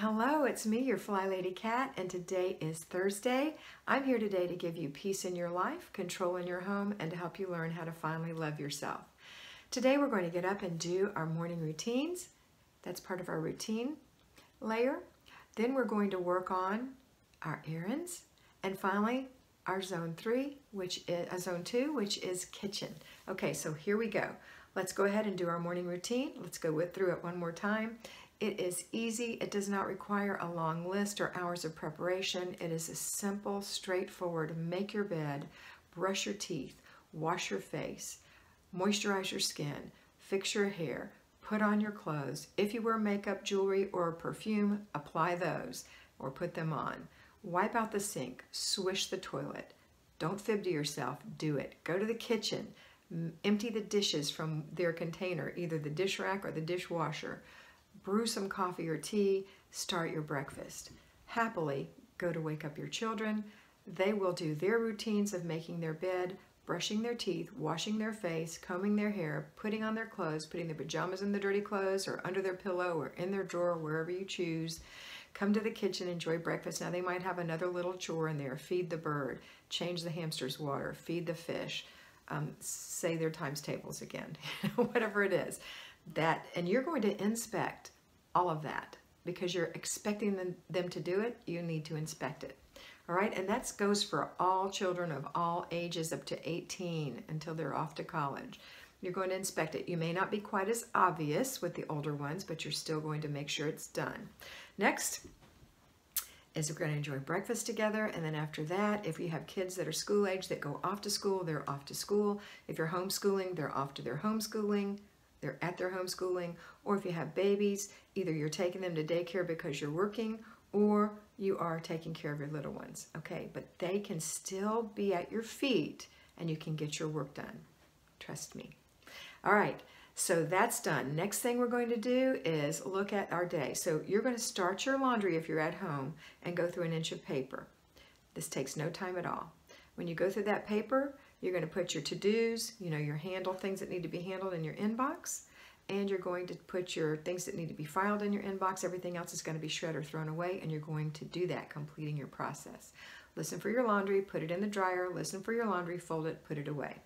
Hello, it's me, your FlyLady Kat, and today is Thursday. I'm here today to give you peace in your life, control in your home, and to help you learn how to finally love yourself. Today we're going to get up and do our morning routines. That's part of our routine layer. Then we're going to work on our errands, and finally our zone 2, which is kitchen. Okay, so here we go. Let's go ahead and do our morning routine. Let's go through it one more time. It is easy. It does not require a long list or hours of preparation. It is a simple, straightforward, make your bed, brush your teeth, wash your face, moisturize your skin, fix your hair, put on your clothes. If you wear makeup, jewelry, or perfume, apply those or put them on. Wipe out the sink, swish the toilet. Don't fib to yourself, do it. Go to the kitchen, empty the dishes from their container, either the dish rack or the dishwasher. Brew some coffee or tea, start your breakfast. Happily go to wake up your children. They will do their routines of making their bed, brushing their teeth, washing their face, combing their hair, putting on their clothes, putting their pajamas in the dirty clothes or under their pillow or in their drawer, wherever you choose. Come to the kitchen, enjoy breakfast. Now they might have another little chore in there. Feed the bird, change the hamster's water, feed the fish, say their times tables again, whatever it is. And you're going to inspect all of that because you're expecting them to do it. You need to inspect it. All right, and that goes for all children of all ages up to 18 until they're off to college. You're going to inspect it. You may not be quite as obvious with the older ones, but you're still going to make sure it's done. Next is we're going to enjoy breakfast together, and then after that, if you have kids that are school age that go off to school, they're off to school. If you're homeschooling, they're off to their homeschooling. They're at their homeschooling, or if you have babies, either you're taking them to daycare because you're working or you are taking care of your little ones, okay? But they can still be at your feet and you can get your work done. Trust me. All right, so that's done. Next thing we're going to do is look at our day. So you're going to start your laundry if you're at home and go through an inch of paper. This takes no time at all. When you go through that paper, you're going to put your to-dos, your things that need to be handled in your inbox, and you're going to put your things that need to be filed in your inbox. Everything else is going to be shred or thrown away, and you're going to do that, completing your process. Listen for your laundry, put it in the dryer, listen for your laundry, fold it, put it away.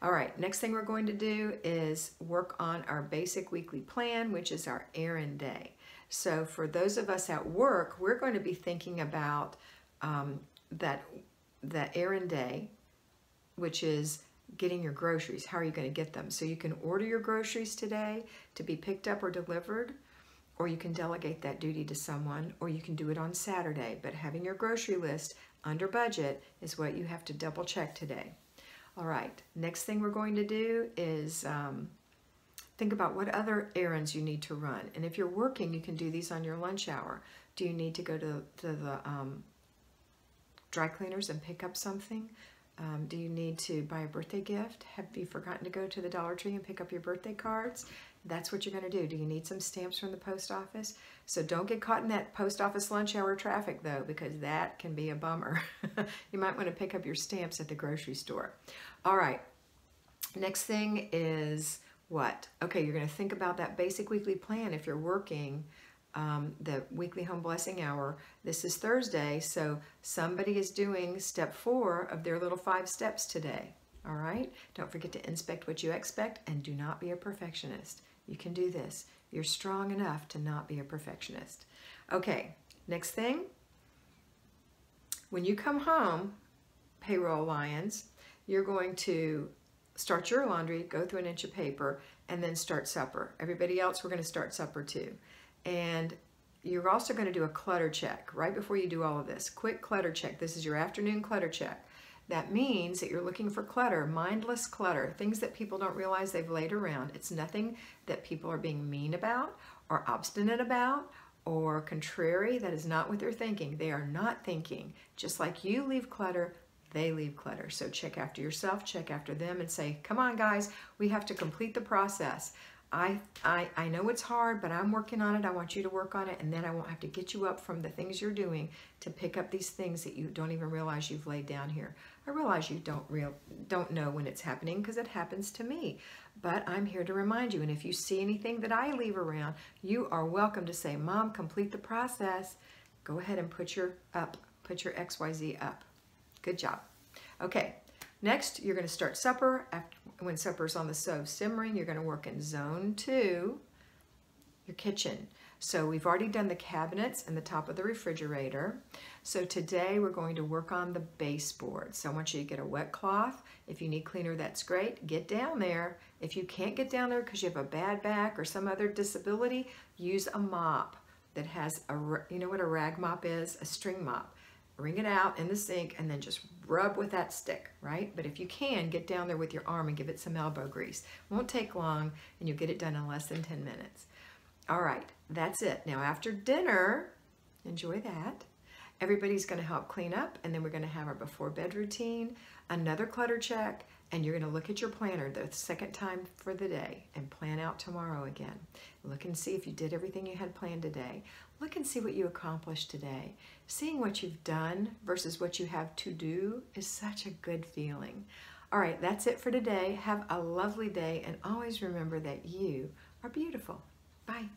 All right, next thing we're going to do is work on our basic weekly plan, which is our errand day. So for those of us at work, we're going to be thinking about that errand day, which is getting your groceries. How are you going to get them? So you can order your groceries today to be picked up or delivered, or you can delegate that duty to someone, or you can do it on Saturday. But having your grocery list under budget is what you have to double check today. All right, next thing we're going to do is think about what other errands you need to run. And if you're working, you can do these on your lunch hour. Do you need to go to the dry cleaners and pick up something? Do you need to buy a birthday gift? Have you forgotten to go to the Dollar Tree and pick up your birthday cards? That's what you're going to do. Do you need some stamps from the post office? So don't get caught in that post office lunch hour traffic though, because that can be a bummer. You might want to pick up your stamps at the grocery store. All right, next thing is what? Okay, you're going to think about that basic weekly plan if you're working. The weekly home blessing hour. This is Thursday, so somebody is doing step 4 of their little 5 steps today. All right? Don't forget to inspect what you expect and do not be a perfectionist. You can do this. You're strong enough to not be a perfectionist. Okay, next thing. When you come home, payroll lions, you're going to start your laundry, go through an inch of paper, and then start supper. Everybody else, we're going to start supper too. And you're also going to do a clutter check right before you do all of this. Quick clutter check. This is your afternoon clutter check. That means that you're looking for clutter, mindless clutter, things that people don't realize they've laid around. It's nothing that people are being mean about or obstinate about or contrary. That is not what they're thinking. They are not thinking. Just like you leave clutter, they leave clutter. So check after yourself, check after them, and say, come on guys, we have to complete the process. I know it's hard, but I'm working on it. I want you to work on it, and then I won't have to get you up from the things you're doing to pick up these things that you don't even realize you've laid down here. I realize you don't know when it's happening because it happens to me, but I'm here to remind you. And if you see anything that I leave around, you are welcome to say, Mom, complete the process. Go ahead and put your XYZ up. Good job. Okay, next you're going to start supper. When supper's on the stove simmering, you're going to work in zone 2, your kitchen. So we've already done the cabinets and the top of the refrigerator. So today we're going to work on the baseboard. So I want you to get a wet cloth. If you need cleaner, that's great. Get down there. If you can't get down there because you have a bad back or some other disability, use a mop that has you know what a rag mop is? A string mop. Wring it out in the sink and then just rub with that stick, right? But if you can, get down there with your arm and give it some elbow grease. Won't take long and you'll get it done in less than 10 minutes. All right, that's it. Now after dinner, enjoy that. Everybody's going to help clean up, and then we're going to have our before bed routine, another clutter check, and you're going to look at your planner the second time for the day and plan out tomorrow again. Look and see if you did everything you had planned today. Look and see what you accomplished today. Seeing what you've done versus what you have to do is such a good feeling. All right, that's it for today. Have a lovely day, and always remember that you are beautiful. Bye.